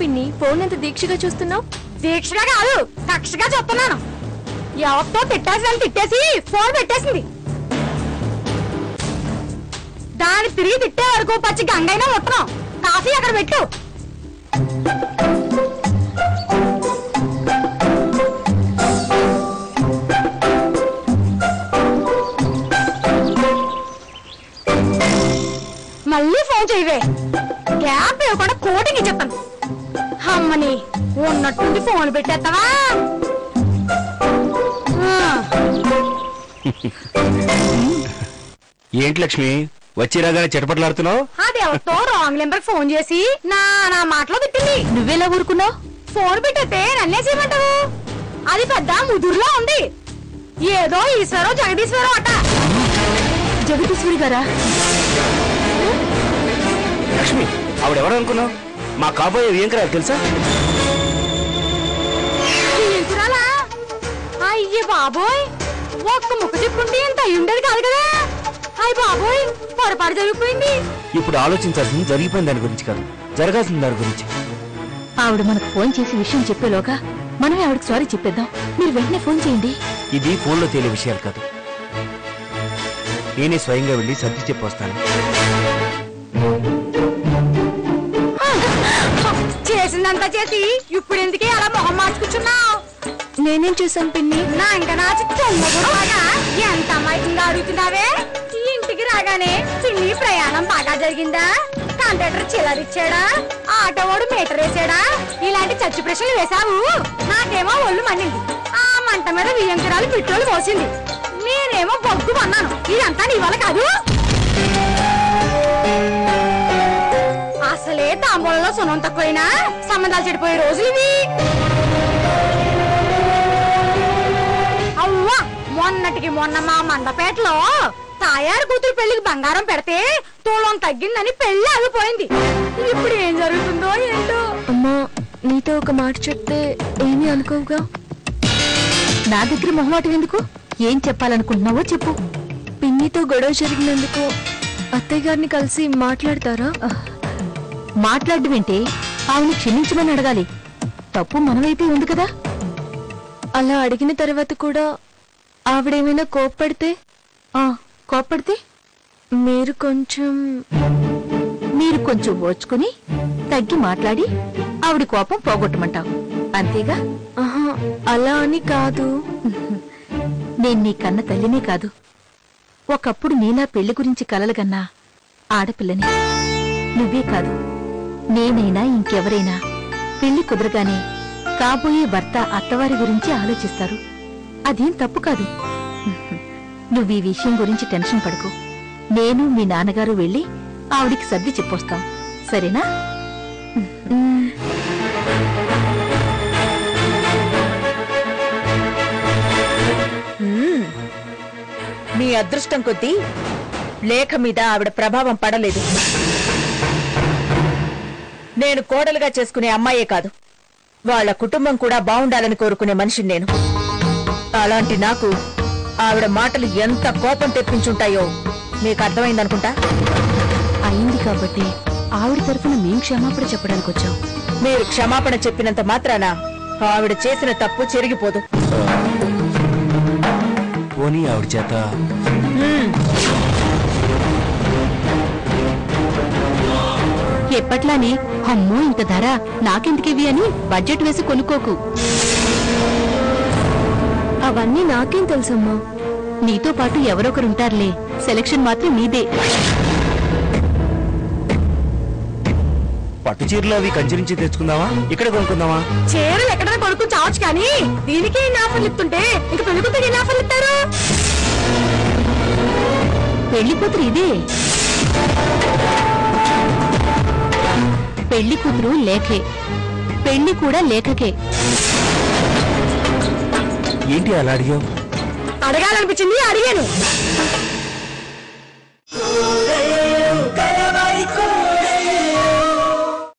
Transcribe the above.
పిన్ని ఫోన్ ఎంత దీక్షగా చూస్తున్నావు? దీక్షగా కాదు, కక్షగా చూస్తున్నాను. ఎవరితో తిట్టేసి ఫోన్ పెట్టేసింది. దాన్ని తిరిగి తిట్టే వరకు పచ్చి గంగైనా ముట్టను. కాఫీ అక్కడ పెట్టు. మళ్ళీ ఫోన్ చేయవే. గ్యాప్ ఇవ్వకుండా కోటింగ్ చెప్తాను. అమ్మని ఉన్నట్టుండి ఫోన్ పెట్టేస్తావా? ఏంటి లక్ష్మి వచ్చిరాగానే చెటపట్లాడుతున్నావు? అదేవతో రాంగ్ నెంబర్ ఫోన్ చేసి నా మాటలో తిట్టింది. నువ్వెలా ఊరుకున్నావు? ఫోన్ పెట్టేస్తే నన్నేసేయమంటావు? అది పెద్ద ముదురులో ఉంది. ఏదో ఈశ్వరో జగదీశ్వరో అట. జగదీశ్వరి గారా? లక్ష్మి ఆవిడెవరు అనుకున్నావు? మా కాబోయే ఏంకరా తెలుసా? ఏంకురాలా? అయ్యే బాబోయ్, ఒక్క ముక్క చెప్పుకుంటే ఇంత అయ్యుండేది కాదు కదా. అయ్య బాబోయ్, పొరపాటు జరిగిపోయింది. ఇప్పుడు ఆలోచించాల్సింది జరిగిపోయిన దాని గురించి కాదు, జరగాల్సిన దాని గురించి. ఆవిడ మనకు ఫోన్ చేసి విషయం చెప్పేలోగా మనమే ఆవిడకి సారీ చెప్పేద్దాం. మీరు వెంటనే ఫోన్ చేయండి. ఇది ఫోన్లో తేలే విషయాలు కాదు. నేనే స్వయంగా వెళ్ళి సర్ది చెప్పొస్తాను. చేసిందంతా చేసి ఇప్పుడు ఎందుకే అలా మొహం మార్చుకుంటున్నావు? నేనేం చేశాను పిన్ని? నా ఇంకా నాచి చొమ్మగా ఎంత అమాయకంగా అడుగుతున్నావే. ఇంటికి రాగానే చిన్ని ప్రయాణం బాగా జరిగిందా, కండక్టర్ చిల్లరిచ్చాడా, ఆటోవాడు మీటర్ వేసాడా, ఇలాంటి చచ్చి ప్రశ్నలు వేశావు. నాకేమో ఒళ్ళు మండింది. ఆ మంట మీద వియంకరాలు పెట్రోలు పోసింది. నేనేమో బొగ్గు అన్నాను. ఇదంతా నీ వల్ల కాదు. అసలే తాంబూలంలో సున్నం తక్కువైనా సంబంధాలు చెడిపోయే రోజులు ఇవి. అవ్వా, మొన్నటికి మొన్న మా మండపేటలో తాయారు కూతురు పెళ్లికి బంగారం పెడితే తోలం తగ్గిందని పెళ్లి ఆగిపోయింది. ఇప్పుడు ఏం జరుగుతుందో ఏంటో. అమ్మా, నీతో ఒక మాట చెప్తే ఏమీ అనుకోవుగా? నా దగ్గర మొహమాటం ఎందుకు? ఏం చెప్పాలనుకుంటున్నావో చెప్పు. పిన్నితో గొడవ జరిగినందుకు అత్తయ్య గారిని కలిసి మాట్లాడతారా? మాట్లాడడం ఏంటి? ఆవిని క్షమించమని అడగాలి. తప్పు మనమైతే ఉంది కదా. అలా అడిగిన తర్వాత కూడా ఆవిడేమైనా కోప్పడితే మీరు కొంచెం ఓర్చుకుని తగ్గి మాట్లాడి ఆవిడ కోపం పోగొట్టమంటావు, అంతేగా? అలా అని కాదు. నేను నీ కన్న తల్లినే కాదు, ఒకప్పుడు నీలా పెళ్లి గురించి కలలుగన్నా ఆడపిల్లని. నువ్వే కాదు, నేనైనా ఇంకెవరైనా పెళ్లి కుదరగానే కాబోయే భర్త అత్తవారి గురించి ఆలోచిస్తారు. అదేం తప్పు కాదు. నువ్వు ఈ విషయం గురించి టెన్షన్ పడకు. నేను మీ నాన్నగారు వెళ్ళి ఆవిడికి సర్ది చెప్పొస్తాం, సరేనా? మీ అదృష్టం కొద్దీ లేఖ మీద ఆవిడ ప్రభావం పడలేదు. నేను కోడలుగా చేసుకునే అమ్మాయే కాదు, వాళ్ళ కుటుంబం కూడా బాగుండాలని కోరుకునే మనిషిని నేను. అలాంటి నాకు ఆవిడ మాటలు ఎంత కోపం తెప్పించుంటాయో మీకు అర్థమైందనుకుంటా. అయింది కాబట్టి ఆవిడ తరఫున మేం క్షమాపణ చెప్పడానికి వచ్చాం. మీరు క్షమాపణ చెప్పినంత మాత్రాన ఆవిడ చేసిన తప్పు చెరిగిపోదు. పోనీ ఆవిడ చేత ఎప్పట్లానే అమ్మో ఇంత ధర నాకెందుకివి అని బడ్జెట్ వేసి కొనుక్కోకు. అవన్నీ నాకేం తెలుసమ్మా. నీతో పాటు ఎవరొకరుంటారులే, సెలక్షన్ మాత్రం నీదే. పట్టు చీరలు అవి కంచరించి తెచ్చుకుందామా, ఇక్కడ కొనుక్కుందామా? చీరలు ఎక్కడైనా కొనుక్కుని చావచ్చు కానీ దీనికి ఎన్ని ఆఫర్లు ఇస్తుంటే ఇంక పెళ్లి కూతురు ఎన్ని ఆఫర్లు ఇస్తారు? పెళ్లి కూతురు ఇదే. పెళ్లి కూతురు లేఖే, పెళ్లి కూడా లేఖకే. ఏంటి అలా అడిగావు? అడగాలనిపించింది, అడిగాను.